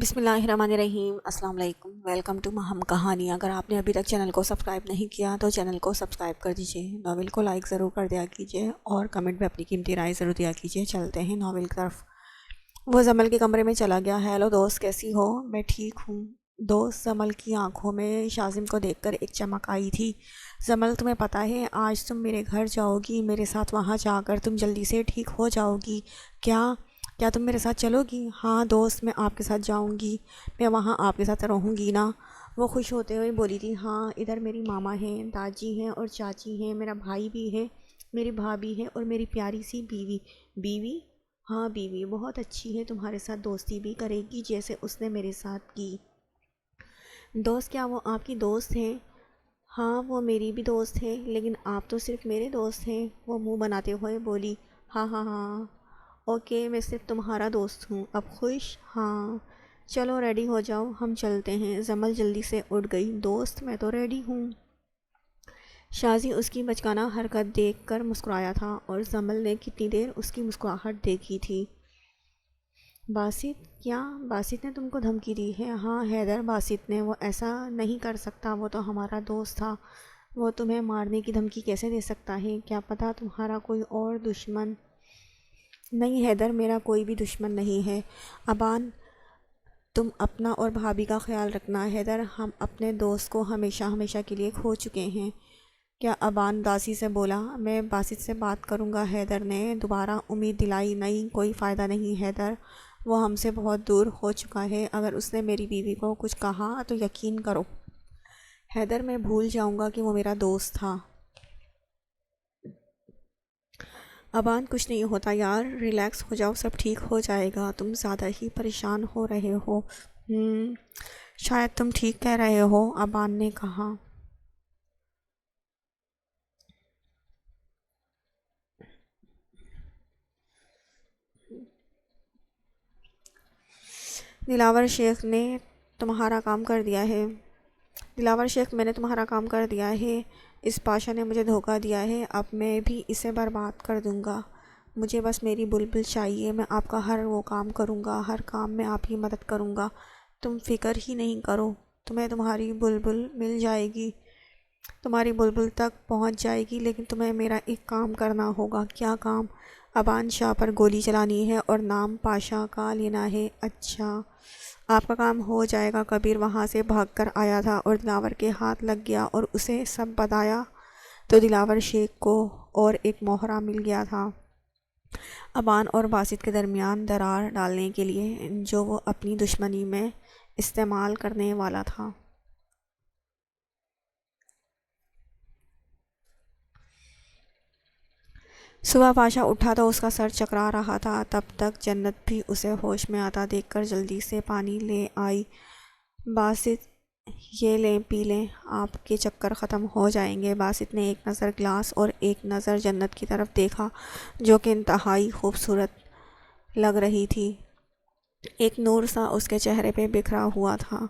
بسم اللہ الرحمن الرحیم۔ السلام علیکم، ویلکم ٹو ہم کہانی۔ اگر آپ نے ابھی تک چینل کو سبسکرائب نہیں کیا تو چینل کو سبسکرائب کر دیجئے، ناول کو لائک ضرور کر دیا کیجئے اور کمنٹ میں اپنی قیمتی رائے ضرور دیا کیجئے۔ چلتے ہیں ناول کی طرف۔ وہ زمل کے کمرے میں چلا گیا۔ ہیلو دوست، کیسی ہو؟ میں ٹھیک ہوں دوست۔ زمل کی آنکھوں میں شازم کو دیکھ کر ایک چمک آئی تھی۔ زمل، تمہیں پتہ ہے آج تم میرے گھر جاؤ گی، میرے ساتھ وہاں جا کر تم جلدی سے ٹھیک ہو جاؤ گی۔ کیا تم میرے ساتھ چلو گی؟ ہاں دوست، میں آپ کے ساتھ جاؤں گی، میں وہاں آپ کے ساتھ رہوں گی نا؟ وہ خوش ہوتے ہوئے بولی تھی۔ ہاں، ادھر میری ماما ہیں، داجی ہیں اور چاچی ہیں، میرا بھائی بھی ہے، میری بھابھی ہے اور میری پیاری سی بیوی۔ بیوی؟ ہاں بیوی بہت اچھی ہے، تمہارے ساتھ دوستی بھی کرے گی جیسے اس نے میرے ساتھ کی۔ دوست، کیا وہ آپ کی دوست ہیں؟ ہاں وہ میری بھی دوست ہے، لیکن آپ تو صرف میرے دوست ہیں، وہ منہ بناتے ہوئے بولی۔ ہاں ہاں ہاں، اوکے، میں صرف تمہارا دوست ہوں، اب خوش؟ ہاں چلو ریڈی ہو جاؤ، ہم چلتے ہیں۔ زمل جلدی سے اٹھ گئی۔ دوست، میں تو ریڈی ہوں۔ شازی اس کی بچکانہ حرکت دیکھ کر مسکرایا تھا اور زمل نے کتنی دیر اس کی مسکراہٹ دیکھی تھی۔ باسط؟ کیا باسط نے تم کو دھمکی دی ہے؟ ہاں حیدر، باسط نے۔ وہ ایسا نہیں کر سکتا، وہ تو ہمارا دوست تھا، وہ تمہیں مارنے کی دھمکی کیسے دے سکتا ہے؟ کیا پتہ تمہارا کوئی اور دشمن۔ نہیں حیدر، میرا کوئی بھی دشمن نہیں ہے۔ ابان، تم اپنا اور بھابھی کا خیال رکھنا۔ حیدر، ہم اپنے دوست کو ہمیشہ ہمیشہ کے لیے کھو چکے ہیں۔ کیا ابان اداسی سے بولا۔ میں باسط سے بات کروں گا، حیدر نے دوبارہ امید دلائی۔ نہیں، کوئی فائدہ نہیں حیدر، وہ ہم سے بہت دور ہو چکا ہے۔ اگر اس نے میری بیوی کو کچھ کہا تو یقین کرو حیدر، میں بھول جاؤں گا کہ وہ میرا دوست تھا۔ ابان، کچھ نہیں ہوتا یار، ریلیکس ہو جاؤ، سب ٹھیک ہو جائے گا۔ تم زیادہ ہی پریشان ہو رہے ہو۔ شاید تم ٹھیک کہہ رہے ہو، ابان نے کہا۔ دلاور شیخ نے تمہارا کام کر دیا ہے۔ دلاور شیخ، میں نے تمہارا کام کر دیا ہے۔ اس پاشا نے مجھے دھوکہ دیا ہے، اب میں بھی اسے برباد کر دوں گا۔ مجھے بس میری بلبل چاہیے، میں آپ کا ہر وہ کام کروں گا، ہر کام میں آپ کی مدد کروں گا، تم فکر ہی نہیں کرو، تمہیں تمہاری بلبل مل جائے گی، تمہاری بلبل تک پہنچ جائے گی، لیکن تمہیں میرا ایک کام کرنا ہوگا۔ کیا کام؟ ابان شاہ پر گولی چلانی ہے اور نام پاشا کا لینا ہے۔ اچھا، آپ کا کام ہو جائے گا۔ کبیر وہاں سے بھاگ کر آیا تھا اور دلاور کے ہاتھ لگ گیا اور اسے سب بتایا تو دلاور شیخ کو اور ایک مہرہ مل گیا تھا ابان اور باسط کے درمیان درار ڈالنے کے لیے، جو وہ اپنی دشمنی میں استعمال کرنے والا تھا۔ صبح پاشا اٹھا تو اس کا سر چکرا رہا تھا، تب تک جنت بھی اسے ہوش میں آتا دیکھ کر جلدی سے پانی لے آئی۔ باسط، یہ لیں پی لیں، آپ کے چکر ختم ہو جائیں گے۔ باسط نے ایک نظر گلاس اور ایک نظر جنت کی طرف دیکھا، جو کہ انتہائی خوبصورت لگ رہی تھی۔ ایک نور سا اس کے چہرے پہ بکھرا ہوا تھا۔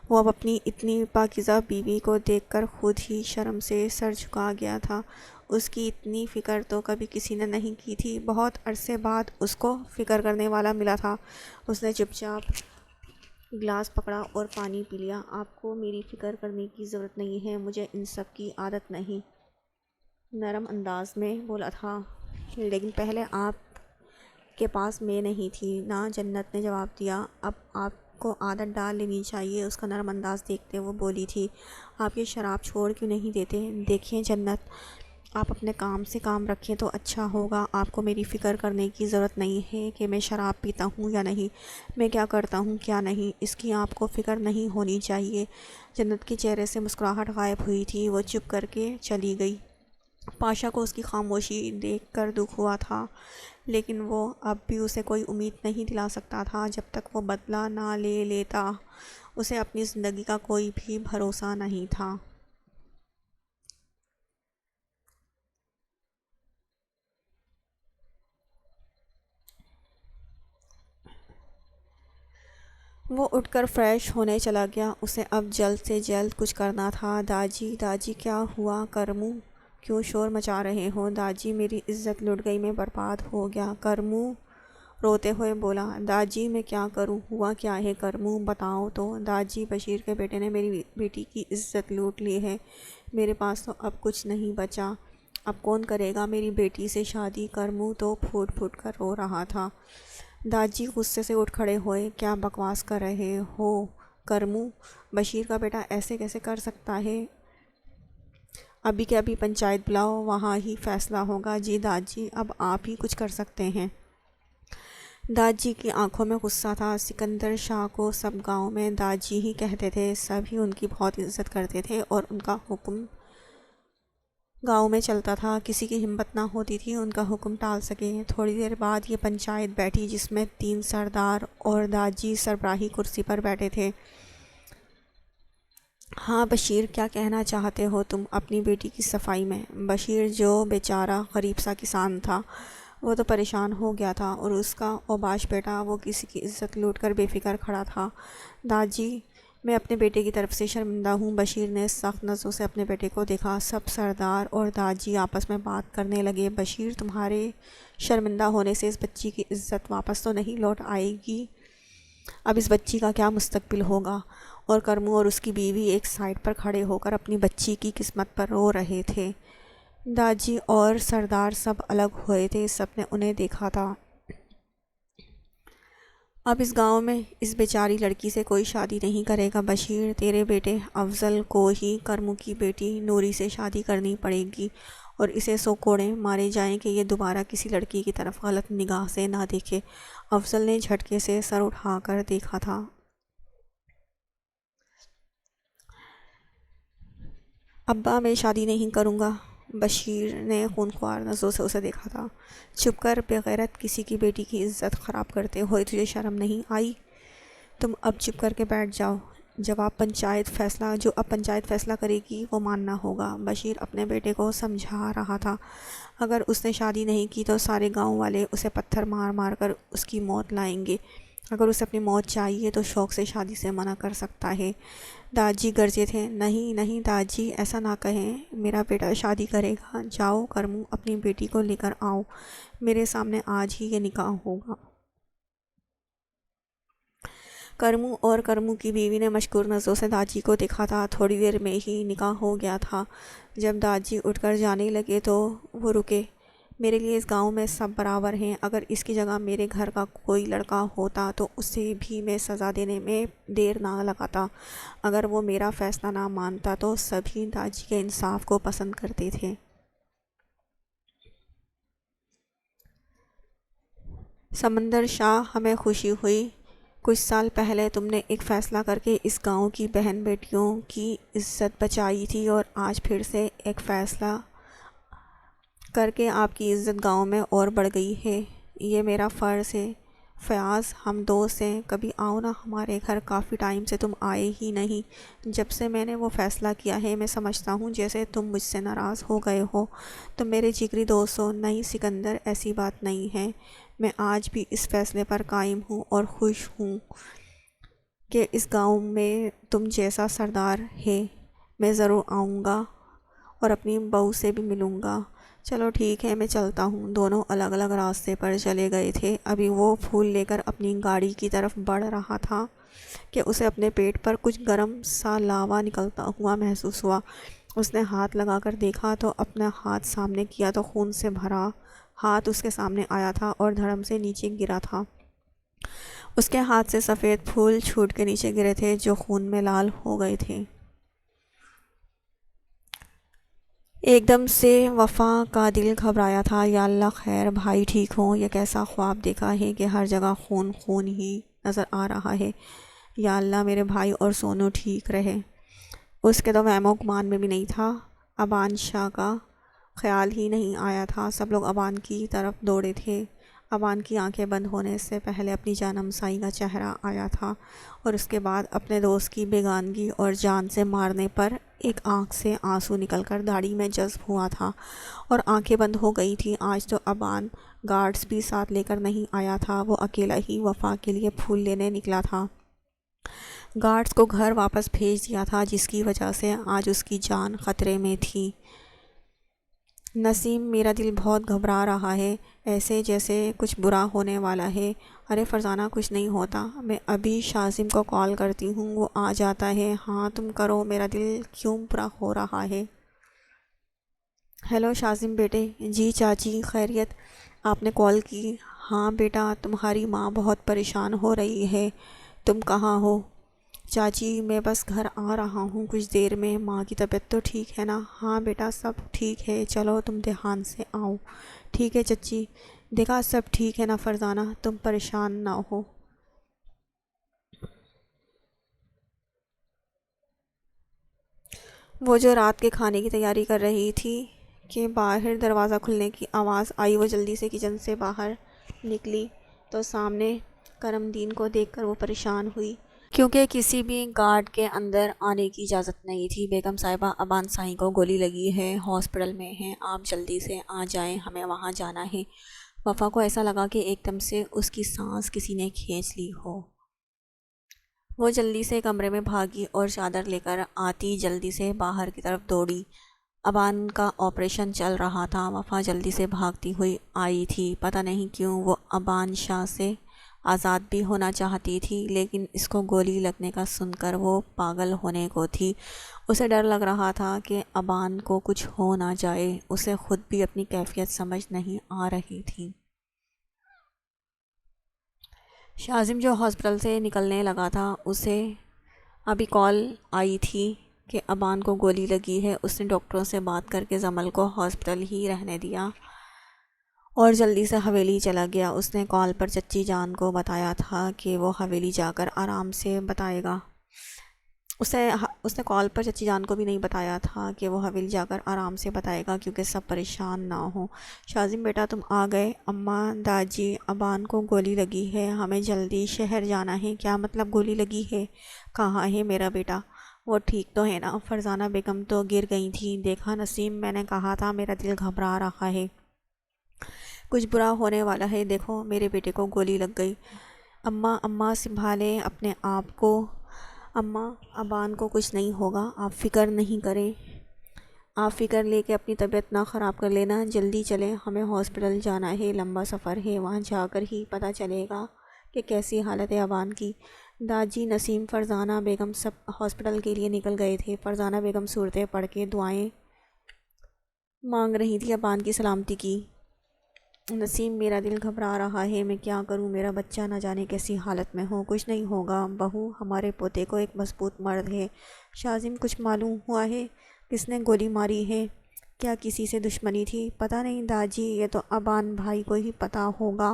وہ اب اپنی اتنی پاکیزہ بیوی کو دیکھ کر خود ہی شرم سے سر جھکا گیا تھا۔ اس کی اتنی فکر تو کبھی کسی نے نہیں کی تھی۔ بہت عرصے بعد اس کو فکر کرنے والا ملا تھا۔ اس نے چپ چاپ گلاس پکڑا اور پانی پی لیا۔ آپ کو میری فکر کرنے کی ضرورت نہیں ہے، مجھے ان سب کی عادت نہیں، نرم انداز میں بولا تھا۔ لیکن پہلے آپ کے پاس میں نہیں تھی نا، جنت نے جواب دیا۔ اب آپ کو عادت ڈال لینی چاہیے، اس کا نرم انداز دیکھتے وہ بولی تھی۔ آپ یہ شراب چھوڑ کیوں نہیں دیتے؟ دیکھیں جنت، آپ اپنے کام سے کام رکھیں تو اچھا ہوگا۔ آپ کو میری فکر کرنے کی ضرورت نہیں ہے کہ میں شراب پیتا ہوں یا نہیں، میں کیا کرتا ہوں کیا نہیں، اس کی آپ کو فکر نہیں ہونی چاہیے۔ جنت کے چہرے سے مسکراہٹ غائب ہوئی تھی، وہ چپ کر کے چلی گئی۔ پاشا کو اس کی خاموشی دیکھ کر دکھ ہوا تھا، لیکن وہ اب بھی اسے کوئی امید نہیں دلا سکتا تھا جب تک وہ بدلہ نہ لے لیتا۔ اسے اپنی زندگی کا کوئی بھی بھروسہ نہیں تھا۔ وہ اٹھ کر فریش ہونے چلا گیا۔ اسے اب جلد سے جلد کچھ کرنا تھا۔ داجی، داجی، کیا ہوا؟ کرمو، کیوں شور مچا رہے ہو؟ داجی، میری عزت لٹ گئی، میں برباد ہو گیا۔ کرمو، روتے ہوئے بولا، داجی میں کیا کروں، ہوا کیا ہے کرمو، بتاؤ تو۔ داجی، بشیر کے بیٹے نے میری بیٹی کی عزت لوٹ لی ہے، میرے پاس تو اب کچھ نہیں بچا، اب کون کرے گا میری بیٹی سے شادی۔ کرمو تو پھوٹ پھوٹ کر رو رہا تھا۔ داجی غصے سے اٹھ کھڑے ہوئے، کیا بکواس کر رہے ہو کرمو، بشیر کا بیٹا ایسے کیسے کر سکتا ہے، ابھی کے ابھی پنچایت بلاؤ، وہاں ہی فیصلہ ہوگا۔ جی داجی، اب آپ ہی کچھ کر سکتے ہیں۔ داجی کی آنکھوں میں غصہ تھا۔ سکندر شاہ کو سب گاؤں میں داجی ہی کہتے تھے، سب ہی ان کی بہت عزت کرتے تھے اور ان کا حکم گاؤں میں چلتا تھا، کسی کی ہمت نہ ہوتی تھی ان کا حکم ٹال سکے۔ تھوڑی دیر بعد یہ پنچایت بیٹھی جس میں 3 سردار اور داجی سربراہی کرسی پر بیٹھے تھے۔ ہاں بشیر، کیا کہنا چاہتے ہو تم اپنی بیٹی کی صفائی میں؟ بشیر، جو بیچارہ غریب سا کسان تھا، وہ تو پریشان ہو گیا تھا، اور اس کا اوباش بیٹا، وہ کسی کی عزت لوٹ کر بے فکر کھڑا تھا۔ داجی، میں اپنے بیٹے کی طرف سے شرمندہ ہوں۔ بشیر نے سخت نظروں سے اپنے بیٹے کو دیکھا۔ سب سردار اور داجی آپس میں بات کرنے لگے۔ بشیر، تمہارے شرمندہ ہونے سے اس بچی کی عزت واپس تو نہیں لوٹ آئے گی، اب اس بچی کا کیا مستقبل ہوگا؟ اور کرمو اور اس کی بیوی ایک سائڈ پر کھڑے ہو کر اپنی بچی کی قسمت پر رو رہے تھے۔ داجی اور سردار سب الگ ہوئے تھے، سب نے انہیں دیکھا تھا۔ اب اس گاؤں میں اس بیچاری لڑکی سے کوئی شادی نہیں کرے گا بشیر، تیرے بیٹے افضل کو ہی کرمو کی بیٹی نوری سے شادی کرنی پڑے گی، اور اسے 100 کوڑے مارے جائیں کہ یہ دوبارہ کسی لڑکی کی طرف غلط نگاہ سے نہ دیکھے۔ افضل نے جھٹکے سے سر اٹھا کر دیکھا تھا۔ ابا، میں شادی نہیں کروں گا۔ بشیر نے خونخوار نظروں سے اسے دیکھا تھا۔ چپ کر، بے غیرت، کسی کی بیٹی کی عزت خراب کرتے ہوئے تجھے شرم نہیں آئی؟ تم اب چپ کر کے بیٹھ جاؤ، جو اب پنچایت فیصلہ کرے گی وہ ماننا ہوگا۔ بشیر اپنے بیٹے کو سمجھا رہا تھا، اگر اس نے شادی نہیں کی تو سارے گاؤں والے اسے پتھر مار مار کر اس کی موت لائیں گے، اگر اسے اپنی موت چاہیے تو شوق سے شادی سے منع کر سکتا ہے۔ داجی گرجے تھے، نہیں نہیں داجی، ایسا نہ کہیں، میرا بیٹا شادی کرے گا۔ جاؤ کرمو، اپنی بیٹی کو لے کر آؤ، میرے سامنے آج ہی یہ نکاح ہوگا۔ کرمو اور کرمو کی بیوی نے مشکور نظروں سے داجی کو دیکھا تھا۔ تھوڑی دیر میں ہی نکاح ہو گیا تھا۔ جب داجی اٹھ کر جانے لگے تو وہ رکے۔ میرے لیے اس گاؤں میں سب برابر ہیں، اگر اس کی جگہ میرے گھر کا کوئی لڑکا ہوتا تو اسے بھی میں سزا دینے میں دیر نہ لگاتا۔ اگر وہ میرا فیصلہ نہ مانتا تو سبھی داجی کے انصاف کو پسند کرتے تھے۔ سمندر شاہ، ہمیں خوشی ہوئی، کچھ سال پہلے تم نے ایک فیصلہ کر کے اس گاؤں کی بہن بیٹیوں کی عزت بچائی تھی، اور آج پھر سے ایک فیصلہ کر کے آپ کی عزت گاؤں میں اور بڑھ گئی ہے۔ یہ میرا فرض ہے۔ فیاض، ہم دوست ہیں، کبھی آؤ نا ہمارے گھر، کافی ٹائم سے تم آئے ہی نہیں۔ جب سے میں نے وہ فیصلہ کیا ہے میں سمجھتا ہوں جیسے تم مجھ سے ناراض ہو گئے ہو، تم میرے جگری دوست ہو۔ نہیں سکندر، ایسی بات نہیں ہے، میں آج بھی اس فیصلے پر قائم ہوں اور خوش ہوں کہ اس گاؤں میں تم جیسا سردار ہے۔ میں ضرور آؤں گا اور اپنی بہو سے بھی ملوں گا۔ چلو ٹھیک ہے، میں چلتا ہوں۔ دونوں الگ الگ راستے پر چلے گئے تھے۔ ابھی وہ پھول لے کر اپنی گاڑی کی طرف بڑھ رہا تھا کہ اسے اپنے پیٹ پر کچھ گرم سا لاوا نکلتا ہوا محسوس ہوا۔ اس نے ہاتھ لگا کر دیکھا تو اپنا ہاتھ سامنے کیا تو خون سے بھرا ہاتھ اس کے سامنے آیا تھا اور دھڑم سے نیچے گرا تھا۔ اس کے ہاتھ سے سفید پھول چھوٹ کے نیچے گرے تھے جو خون میں لال ہو گئے تھے۔ ایک دم سے وفا کا دل گھبرایا تھا۔ یا اللہ، خیر بھائی ٹھیک ہوں؟ یہ کیسا خواب دیکھا ہے کہ ہر جگہ خون خون ہی نظر آ رہا ہے۔ یا اللہ، میرے بھائی اور سونو ٹھیک رہے۔ اس کے تو وہم و گمان میں بھی نہیں تھا، ابان شاہ کا خیال ہی نہیں آیا تھا۔ سب لوگ ابان کی طرف دوڑے تھے۔ ابان کی آنکھیں بند ہونے سے پہلے اپنی جان ہمسائی کا چہرہ آیا تھا، اور اس کے بعد اپنے دوست کی بیگانگی اور جان سے مارنے پر ایک آنکھ سے آنسو نکل کر داڑھی میں جذب ہوا تھا اور آنکھیں بند ہو گئی تھیں۔ آج تو ابان گارڈز بھی ساتھ لے کر نہیں آیا تھا، وہ اکیلا ہی وفا کے لیے پھول لینے نکلا تھا۔ گارڈز کو گھر واپس بھیج دیا تھا، جس کی وجہ سے آج اس کی جان خطرے میں تھی۔ نسیم میرا دل بہت گھبرا رہا ہے، ایسے جیسے کچھ برا ہونے والا ہے۔ ارے فرزانہ کچھ نہیں ہوتا، میں ابھی شاذم کو کال کرتی ہوں، وہ آ جاتا ہے۔ ہاں تم کرو، میرا دل کیوں برا ہو رہا ہے۔ ہیلو شاذم بیٹے۔ جی چاچی خیریت، آپ نے کال کی؟ ہاں بیٹا، تمہاری ماں بہت پریشان ہو رہی ہے، تم کہاں ہو؟ چاچی میں بس گھر آ رہا ہوں کچھ دیر میں، ماں کی طبیعت تو ٹھیک ہے نا؟ ہاں بیٹا سب ٹھیک ہے، چلو تم دھیان سے آؤ۔ ٹھیک ہے چچی، دیکھا سب ٹھیک ہے نا فرزانہ، تم پریشان نہ ہو۔ وہ جو رات کے کھانے کی تیاری کر رہی تھی کہ باہر دروازہ کھلنے کی آواز آئی، وہ جلدی سے کچن سے باہر نکلی تو سامنے کرم دین کو دیکھ کر وہ پریشان ہوئی، کیونکہ کسی بھی گارڈ کے اندر آنے کی اجازت نہیں تھی۔ بیگم صاحبہ، ابان سائیں کو گولی لگی ہے، ہاسپٹل میں ہیں، آپ جلدی سے آ جائیں، ہمیں وہاں جانا ہے۔ وفا کو ایسا لگا کہ ایک دم سے اس کی سانس کسی نے کھینچ لی ہو۔ وہ جلدی سے کمرے میں بھاگی اور چادر لے کر آتی جلدی سے باہر کی طرف دوڑی۔ ابان کا آپریشن چل رہا تھا، وفا جلدی سے بھاگتی ہوئی آئی تھی۔ پتہ نہیں کیوں وہ ابان شاہ سے آزاد بھی ہونا چاہتی تھی، لیکن اس کو گولی لگنے کا سن کر وہ پاگل ہونے کو تھی۔ اسے ڈر لگ رہا تھا کہ ابان کو کچھ ہو نہ جائے، اسے خود بھی اپنی کیفیت سمجھ نہیں آ رہی تھی۔ شاذم جو ہاسپٹل سے نکلنے لگا تھا، اسے ابھی کال آئی تھی کہ ابان کو گولی لگی ہے۔ اس نے ڈاکٹروں سے بات کر کے زمل کو ہاسپٹل ہی رہنے دیا اور جلدی سے حویلی چلا گیا۔ اس نے کال پر چچی جان کو بتایا تھا کہ وہ حویلی جا کر آرام سے بتائے گا۔ اس نے کال پر چچی جان کو بھی نہیں بتایا تھا کہ وہ حویلی جا کر آرام سے بتائے گا، کیونکہ سب پریشان نہ ہوں۔ شاذم بیٹا تم آ گئے؟ اماں داجی ابان کو گولی لگی ہے، ہمیں جلدی شہر جانا ہے۔ کیا مطلب گولی لگی ہے؟ کہاں ہے میرا بیٹا؟ وہ ٹھیک تو ہے نا؟ فرزانہ بیگم تو گر گئی تھی، دیکھا نسیم، میں نے کہا تھا میرا دل گھبرا رہا ہے، کچھ برا ہونے والا ہے، دیکھو میرے بیٹے کو گولی لگ گئی۔ اماں سنبھالیں اپنے آپ کو، اماں ابان کو کچھ نہیں ہوگا، آپ فکر نہیں کریں، آپ فکر لے کے اپنی طبیعت نہ خراب کر لینا، جلدی چلیں، ہمیں ہاسپٹل جانا ہے، لمبا سفر ہے، وہاں جا کر ہی پتہ چلے گا کہ کیسی حالت ہے ابان کی۔ داجی نسیم فرزانہ بیگم سب ہاسپٹل کے لیے نکل گئے تھے۔ فرزانہ بیگم صورتیں پڑھ کے دعائیں مانگ رہی تھی ابان کی سلامتی کی۔ نسیم میرا دل گھبرا رہا ہے، میں کیا کروں، میرا بچہ نہ جانے کیسی حالت میں ہو، کچھ نہیں ہوگا بہو، ہمارے پوتے کو ایک مضبوط مرد ہے۔ شاذم کچھ معلوم ہوا ہے کس نے گولی ماری ہے؟ کیا کسی سے دشمنی تھی؟ پتہ نہیں داجی، یہ تو ابان بھائی کو ہی پتہ ہوگا،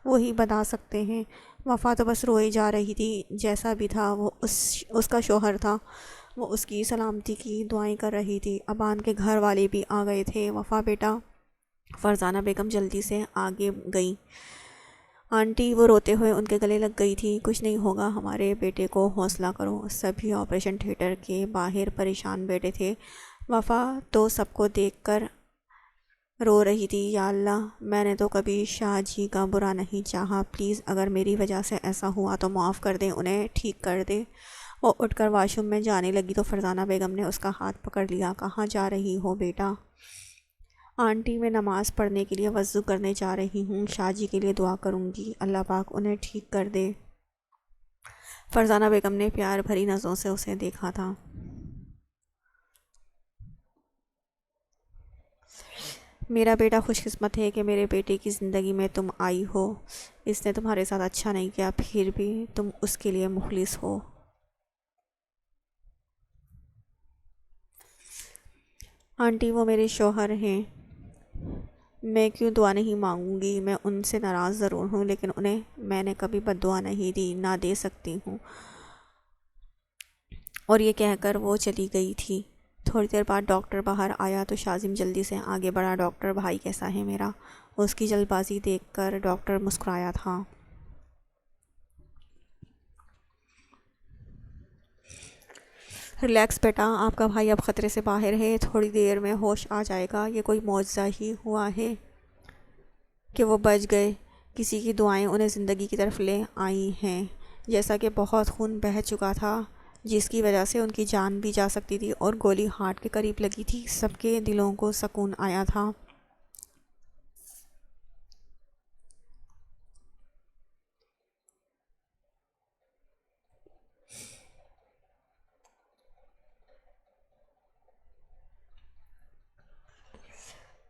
وہی بتا سکتے ہیں۔ وفا تو بس روئے جا رہی تھی، جیسا بھی تھا وہ اس کا شوہر تھا، وہ اس کی سلامتی کی دعائیں کر رہی تھی۔ ابان کے گھر والے بھی آ گئے تھے۔ وفا بیٹا، فرزانہ بیگم جلدی سے آگے گئی۔ آنٹی، وہ روتے ہوئے ان کے گلے لگ گئی تھی، کچھ نہیں ہوگا ہمارے بیٹے کو، حوصلہ کرو۔ سبھی آپریشن تھیٹر کے باہر پریشان بیٹھے تھے۔ وفا تو سب کو دیکھ کر رو رہی تھی، یا اللہ، میں نے تو کبھی شاہ جی کا برا نہیں چاہا، پلیز اگر میری وجہ سے ایسا ہوا تو معاف کر دیں، انہیں ٹھیک کر دے۔ وہ اٹھ کر واش روم میں جانے لگی تو فرزانہ بیگم نے اس کا ہاتھ پکڑ لیا۔ کہاں جا رہی ہو بیٹا؟ آنٹی میں نماز پڑھنے کے لیے وضو کرنے جا رہی ہوں، شاہ جی کے لیے دعا کروں گی، اللہ پاک انہیں ٹھیک کر دے۔ فرزانہ بیگم نے پیار بھری نظروں سے اسے دیکھا تھا۔ میرا بیٹا خوش قسمت ہے کہ میرے بیٹے کی زندگی میں تم آئی ہو، اس نے تمہارے ساتھ اچھا نہیں کیا، پھر بھی تم اس کے لیے مخلص ہو۔ آنٹی وہ میرے شوہر ہیں، میں کیوں دعا نہیں مانگوں گی، میں ان سے ناراض ضرور ہوں، لیکن انہیں میں نے کبھی بد دعا نہیں دی، نہ دے سکتی ہوں۔ اور یہ کہہ کر وہ چلی گئی تھی۔ تھوڑی دیر بعد ڈاکٹر باہر آیا تو شاذم جلدی سے آگے بڑھا، ڈاکٹر بھائی کیسا ہے میرا؟ اس کی جلد بازی دیکھ کر ڈاکٹر مسکرایا تھا۔ ریلیکس بیٹا، آپ کا بھائی اب خطرے سے باہر ہے، تھوڑی دیر میں ہوش آ جائے گا، یہ کوئی معجزہ ہی ہوا ہے کہ وہ بچ گئے، کسی کی دعائیں انہیں زندگی کی طرف لے آئی ہیں، جیسا کہ بہت خون بہہ چکا تھا جس کی وجہ سے ان کی جان بھی جا سکتی تھی، اور گولی ہارٹ کے قریب لگی تھی، سب کے دلوں کو سکون آیا تھا۔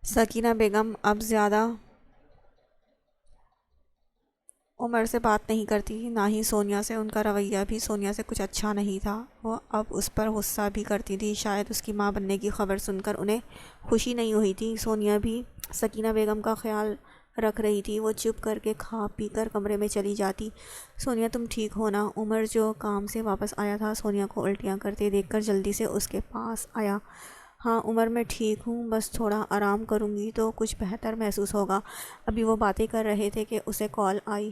سکینہ بیگم اب زیادہ عمر سے بات نہیں کرتی، نہ ہی سونیا سے۔ ان کا رویہ بھی سونیا سے کچھ اچھا نہیں تھا۔ وہ اب اس پر غصہ بھی کرتی تھی۔ شاید اس کی ماں بننے کی خبر سن کر انہیں خوشی نہیں ہوئی تھی۔ سونیا بھی سکینہ بیگم کا خیال رکھ رہی تھی۔ وہ چپ کر کے کھا پی کر کمرے میں چلی جاتی۔ سونیا تم ٹھیک ہو نا؟ عمر جو کام سے واپس آیا تھا سونیا کو الٹیاں کرتے دیکھ کر جلدی سے اس کے پاس آیا۔ ہاں عمر میں ٹھیک ہوں، بس تھوڑا آرام کروں گی تو کچھ بہتر محسوس ہوگا۔ ابھی وہ باتیں کر رہے تھے کہ اسے کال آئی۔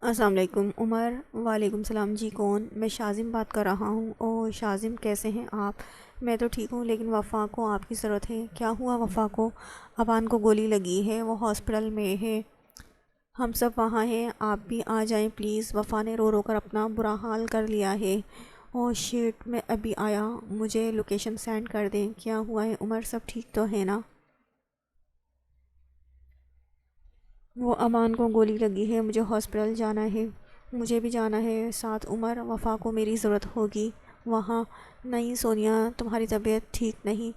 السلام علیکم عمر۔ وعلیکم السلام، جی کون؟ میں شاذم بات کر رہا ہوں۔ او شاذم، کیسے ہیں آپ؟ میں تو ٹھیک ہوں، لیکن وفا کو آپ کی ضرورت ہے۔ کیا ہوا وفا کو؟ ابان کو گولی لگی ہے، وہ ہاسپٹل میں ہے۔ ہم سب وہاں ہیں، آپ بھی آ جائیں پلیز۔ وفا نے رو رو کر اپنا برا حال کر لیا ہے۔ او شیٹ، میں ابھی آیا، مجھے لوکیشن سینڈ کر دیں۔ کیا ہوا ہے عمر؟ سب ٹھیک تو ہے نا؟ وہ امان کو گولی لگی ہے، مجھے ہاسپٹل جانا ہے۔ مجھے بھی جانا ہے ساتھ عمر، وفا کو میری ضرورت ہوگی وہاں۔ نہیں سونیا، تمہاری طبیعت ٹھیک نہیں۔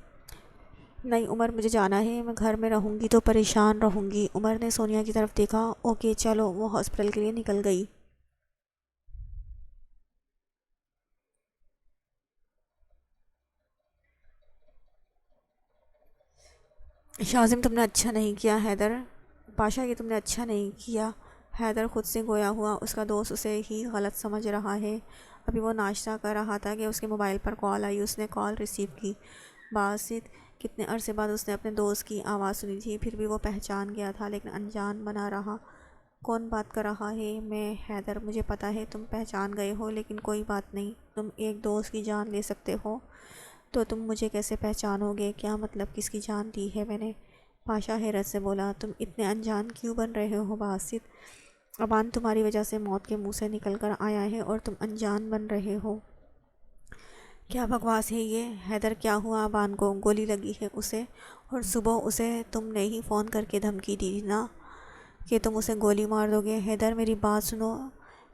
نہیں عمر، مجھے جانا ہے، میں گھر میں رہوں گی تو پریشان رہوں گی۔ عمر نے سونیا کی طرف دیکھا۔ اوکے چلو، وہ ہاسپٹل کے لیے نکل گئی۔ شاذم، تم نے اچھا نہیں کیا حیدر۔ پاشا، یہ تم نے اچھا نہیں کیا۔ حیدر خود سے گویا ہوا، اس کا دوست اسے ہی غلط سمجھ رہا ہے۔ ابھی وہ ناشتہ کر رہا تھا کہ اس کے موبائل پر کال آئی۔ اس نے کال ریسیو کی۔ باسط، کتنے عرصے بعد اس نے اپنے دوست کی آواز سنی تھی، پھر بھی وہ پہچان گیا تھا لیکن انجان بنا رہا۔ کون بات کر رہا ہے؟ میں حیدر، مجھے پتا ہے تم پہچان گئے ہو، لیکن کوئی بات نہیں، تم ایک دوست کی جان لے سکتے ہو تو تم مجھے کیسے پہچانو گے؟ کیا مطلب کس کی جان لی ہے میں نے؟ پاشا حیرت سے بولا۔ تم اتنے انجان کیوں بن رہے ہو باسط؟ ابان تمہاری وجہ سے موت کے منہ سے نکل کر آیا ہے اور تم انجان بن رہے ہو؟ کیا بکواس ہے یہ؟ حیدر، کیا ہوا؟ ابان کو گولی لگی ہے اسے، اور صبح اسے تم نے ہی فون کر کے دھمکی دی تھی نا کہ تم اسے گولی مار دو گے۔ حیدر میری بات سنو۔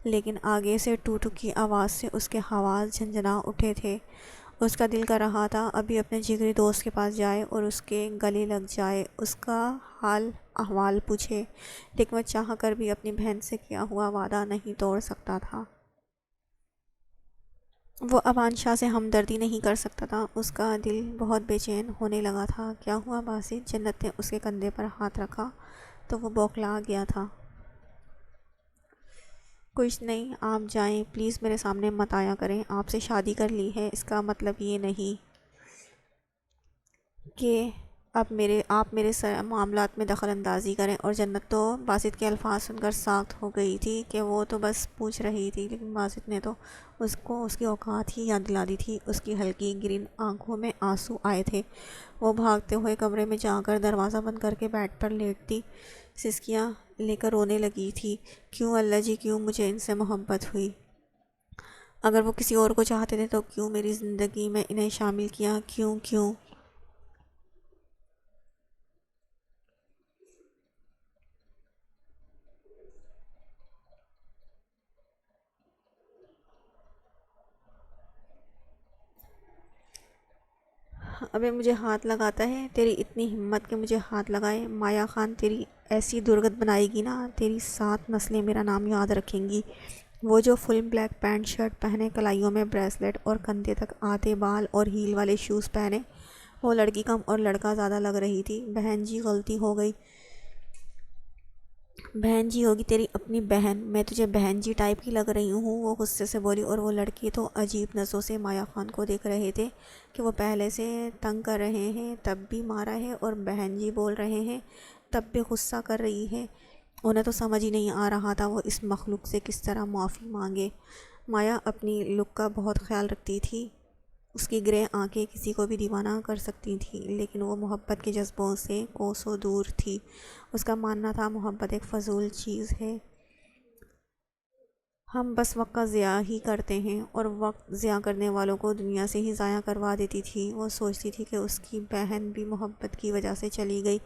لیکن آگے سے ٹو ٹو کی آواز سے اس کے حواس جھنجھنا اٹھے تھے۔ اس کا دل کر رہا تھا ابھی اپنے جگری دوست کے پاس جائے اور اس کے گلے لگ جائے، اس کا حال احوال پوچھے، لیکن وہ چاہ کر بھی اپنی بہن سے کیا ہوا وعدہ نہیں توڑ سکتا تھا۔ وہ امان شاہ سے ہمدردی نہیں کر سکتا تھا۔ اس کا دل بہت بے چین ہونے لگا تھا۔ کیا ہوا باسط؟ جنت نے اس کے کندھے پر ہاتھ رکھا تو وہ بوکھلا گیا تھا۔ کچھ نہیں، آپ جائیں پلیز، میرے سامنے مت آیا کریں۔ آپ سے شادی کر لی ہے، اس کا مطلب یہ نہیں کہ اب آپ میرے معاملات میں دخل اندازی کریں۔ اور جنت تو باسط کے الفاظ سن کر ساخت ہو گئی تھی کہ وہ تو بس پوچھ رہی تھی، لیکن باسط نے تو اس کو اس کی اوقات ہی یاد دلا دی تھی۔ اس کی ہلکی گرین آنکھوں میں آنسو آئے تھے۔ وہ بھاگتے ہوئے کمرے میں جا کر دروازہ بند کر کے بیڈ پر لیٹتی سسکیاں لے کر رونے لگی تھی۔ کیوں اللہ جی، کیوں مجھے ان سے محبت ہوئی؟ اگر وہ کسی اور کو چاہتے تھے تو کیوں میری زندگی میں انہیں شامل کیا؟ کیوں کیوں؟ ابے مجھے ہاتھ لگاتا ہے؟ تیری اتنی ہمت کہ مجھے ہاتھ لگائے؟ مایا خان تیری ایسی درگت بنائے گی نا، تیری 7 نسلیں میرا نام یاد رکھیں گی۔ وہ جو فل بلیک پینٹ شرٹ پہنے، کلائیوں میں بریسلیٹ اور کندھے تک آتے بال اور ہیل والے شوز پہنے، وہ لڑکی کم اور لڑکا زیادہ لگ رہی تھی۔ بہن جی غلطی ہو گئی۔ بہن جی ہوگی تیری اپنی بہن، میں تجھے بہن جی ٹائپ کی لگ رہی ہوں؟ وہ غصے سے بولی، اور وہ لڑکی تو عجیب نظروں سے مایا خان کو دیکھ رہے تھے کہ وہ پہلے سے تنگ کر رہے ہیں تب بھی مارا ہے، اور بہن جی بول رہے ہیں تب بھی غصہ کر رہی ہے۔ انہیں تو سمجھ ہی نہیں آ رہا تھا وہ اس مخلوق سے کس طرح معافی مانگے۔ مایا اپنی لک کا بہت خیال رکھتی تھی۔ اس کی گرے آنکھیں کسی کو بھی دیوانہ کر سکتی تھیں، لیکن وہ محبت کے جذبوں سے کوسوں دور تھی۔ اس کا ماننا تھا محبت ایک فضول چیز ہے، ہم بس وقت کا ضیاع ہی کرتے ہیں، اور وقت ضیاع کرنے والوں کو دنیا سے ہی ضائع کروا دیتی تھی۔ وہ سوچتی تھی کہ اس کی بہن بھی محبت کی وجہ سے چلی گئی،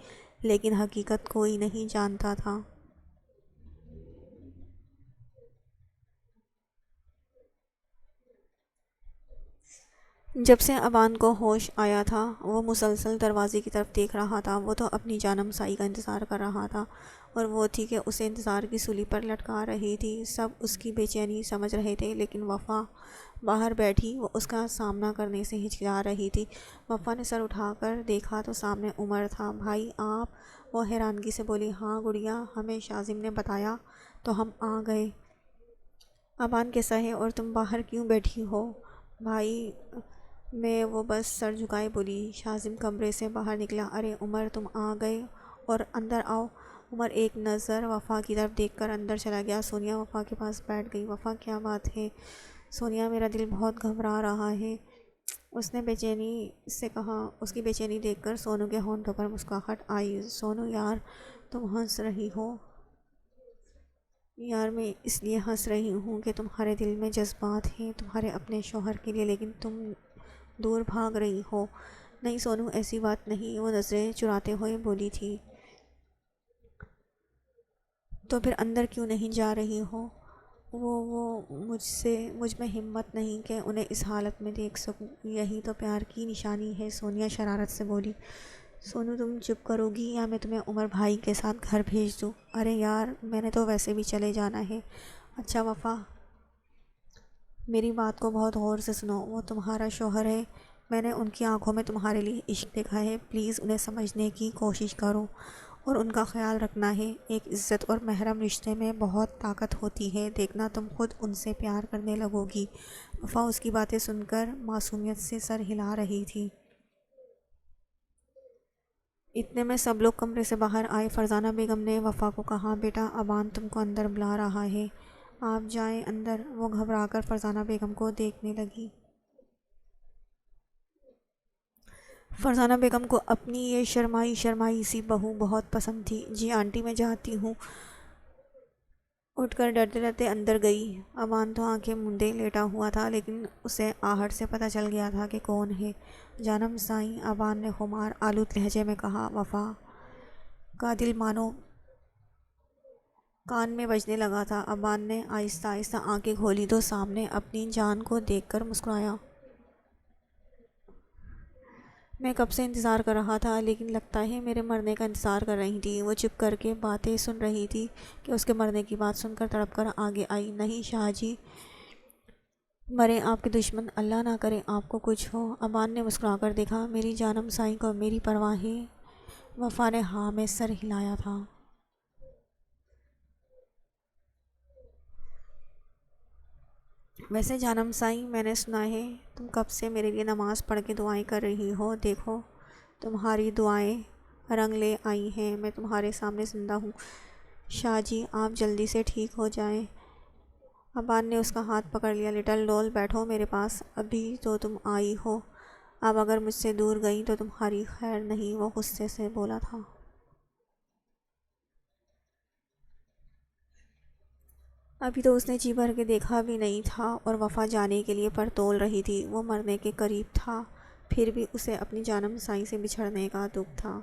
لیکن حقیقت کوئی نہیں جانتا تھا۔ جب سے ابان کو ہوش آیا تھا وہ مسلسل دروازے کی طرف دیکھ رہا تھا۔ وہ تو اپنی جان ہمسائی کا انتظار کر رہا تھا اور وہ تھی کہ اسے انتظار کی سولی پر لٹکا رہی تھی۔ سب اس کی بے چینی سمجھ رہے تھے، لیکن وفا باہر بیٹھی وہ اس کا سامنا کرنے سے ہچکچا رہی تھی۔ وفا نے سر اٹھا کر دیکھا تو سامنے عمر تھا۔ بھائی آپ؟ وہ حیرانگی سے بولی۔ ہاں گڑیا، ہمیں شاذم نے بتایا تو ہم آ گئے۔ ابان کیسا ہے اور تم باہر کیوں بیٹھی ہو؟ بھائی میں وہ بس سر جھکائے بولی۔ شاذم کمرے سے باہر نکلا۔ ارے عمر تم آ گئے اور اندر آؤ۔ عمر ایک نظر وفا کی طرف دیکھ کر اندر چلا گیا۔ سونیا وفا کے پاس بیٹھ گئی۔ وفا کیا بات ہے؟ سونیا میرا دل بہت گھبرا رہا ہے، اس نے بے چینی سے کہا۔ اس کی بے چینی دیکھ کر سونو کے ہونٹوں پر مسکراہٹ آئی۔ سونو یار تم ہنس رہی ہو؟ یار میں اس لیے ہنس رہی ہوں کہ تمہارے دل میں جذبات ہیں تمہارے اپنے شوہر کے لیے، لیکن تم دور بھاگ رہی ہو۔ نہیں سونو ایسی بات نہیں، وہ نظریں چراتے ہوئے بولی تھی۔ تو پھر اندر کیوں نہیں جا رہی ہو؟ وہ مجھ میں ہمت نہیں کہ انہیں اس حالت میں دیکھ سکوں، یہی تو پیار کی نشانی ہے، سونیا شرارت سے بولی۔ سونو تم چپ کرو گی یا میں تمہیں عمر بھائی کے ساتھ گھر بھیج دوں؟ ارے یار میں نے تو ویسے بھی چلے جانا ہے۔ اچھا وفا میری بات کو بہت غور سے سنو، وہ تمہارا شوہر ہے، میں نے ان کی آنکھوں میں تمہارے لیے عشق دیکھا ہے، پلیز انہیں سمجھنے کی کوشش کرو اور ان کا خیال رکھنا ہے۔ ایک عزت اور محرم رشتے میں بہت طاقت ہوتی ہے، دیکھنا تم خود ان سے پیار کرنے لگو گی۔ وفا اس کی باتیں سن کر معصومیت سے سر ہلا رہی تھی۔ اتنے میں سب لوگ کمرے سے باہر آئے۔ فرزانہ بیگم نے وفا کو کہا، بیٹا ابان تم کو اندر بلا رہا ہے، آپ جائیں اندر۔ وہ گھبرا کر فرزانہ بیگم کو دیکھنے لگی۔ فرزانہ بیگم کو اپنی یہ شرمائی سی بہو بہت پسند تھی۔ جی آنٹی میں جاتی ہوں، اٹھ کر ڈرتے ڈرتے اندر گئی۔ ابان تو آنکھیں موندے لیٹا ہوا تھا، لیکن اسے آہٹ سے پتہ چل گیا تھا کہ کون ہے۔ جانم سائیں، ابان نے خمار آلود لہجے میں کہا۔ وفا کا دل مانو کان میں بجنے لگا تھا۔ ابان نے آہستہ آہستہ آنکھیں کھولی تو سامنے اپنی جان کو دیکھ کر مسکرایا۔ میں کب سے انتظار کر رہا تھا، لیکن لگتا ہے میرے مرنے کا انتظار کر رہی تھی۔ وہ چپ کر کے باتیں سن رہی تھی کہ اس کے مرنے کی بات سن کر تڑپ کر آگے آئی۔ نہیں شاہ جی مرے آپ کے دشمن، اللہ نہ کرے آپ کو کچھ ہو۔ ابان نے مسکرا کر دیکھا۔ میری جانم سائیں کو میری پرواہ ہے؟ وفا نے ہاں میں سر ہلایا تھا۔ ویسے جانم سائیں میں نے سنا ہے تم کب سے میرے لیے نماز پڑھ کے دعائیں کر رہی ہو، دیکھو تمہاری دعائیں رنگ لے آئی ہیں، میں تمہارے سامنے زندہ ہوں۔ شاہ جی آپ جلدی سے ٹھیک ہو جائیں۔ ابان نے اس کا ہاتھ پکڑ لیا۔ لٹل ڈول بیٹھو میرے پاس، ابھی تو تم آئی ہو، اب اگر مجھ سے دور گئی تو تمہاری خیر نہیں، وہ غصے سے بولا تھا۔ ابھی تو اس نے جی بھر کے دیکھا بھی نہیں تھا اور وفا جانے کے لیے پر تول رہی تھی۔ وہ مرنے کے قریب تھا، پھر بھی اسے اپنی جانم سائیں سے بچھڑنے کا دکھ تھا۔